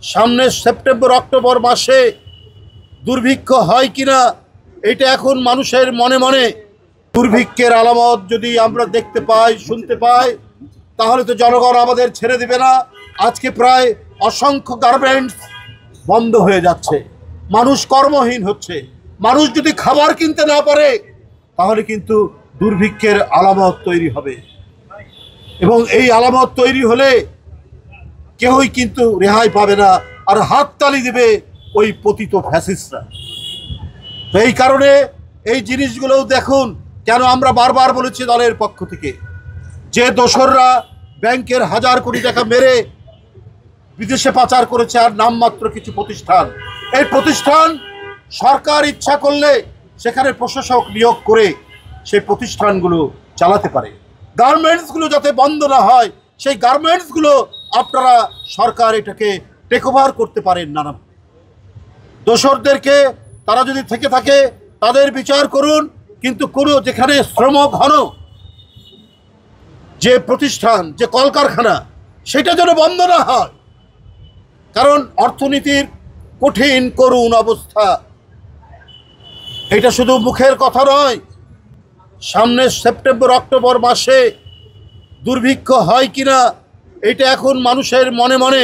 সামনে September October মাসে দুর্ভিক্ষ হয় কিনা এটা এখন মানুষের মনে মনে। দুর্ভিক্ষের আলামত যদি আমরা দেখতে পাই, শুনতে পাই, তাহলে তো জনগণ আমাদের ছেড়ে দিবে না। আজকে প্রায় অসংখ্য গার্মেন্টস বন্ধ হয়ে যাচ্ছে, মানুষ কর্মহীন হচ্ছে। মানুষ যদি খাবার কিনতে না পারে তাহলে কিন্তু দুর্ভিক্ষের আলামত তৈরি হবে, এবং এই আলামত তৈরি হলে কেউই কিন্তু রেহাই পাবে না, আর হাততালি দেবে ওই পতিত ফ্যাসিস্টরা। তো এই কারণে এই জিনিসগুলোও দেখুন, কেন আমরা বারবার বলেছি দলের পক্ষ থেকে যে দোসররা ব্যাংকের হাজার কোটি টাকা মেরে বিদেশে পাচার করেছে, আর নামমাত্র কিছু প্রতিষ্ঠান, এই প্রতিষ্ঠান সরকার ইচ্ছা করলে সেখানে প্রশাসক নিয়োগ করে সেই প্রতিষ্ঠানগুলো চালাতে পারে। গার্মেন্টসগুলো যাতে বন্ধ না হয়, সেই গার্মেন্টসগুলো আপনারা সরকার এটাকে টেক ওভার করতে পারেন না। দোসরদেরকে তারা যদি থেকে থাকে তাদের বিচার করুন, কিন্তু কোনো যেখানে শ্রম ঘন যে প্রতিষ্ঠান, যে কলকারখানা, সেটা যেন বন্ধ না হয়। কারণ অর্থনীতির কঠিন করুণ অবস্থা, এটা শুধু মুখের কথা নয়। সামনে সেপ্টেম্বর অক্টোবর মাসে দুর্ভিক্ষ হয় কিনা এটা এখন মানুষের মনে মনে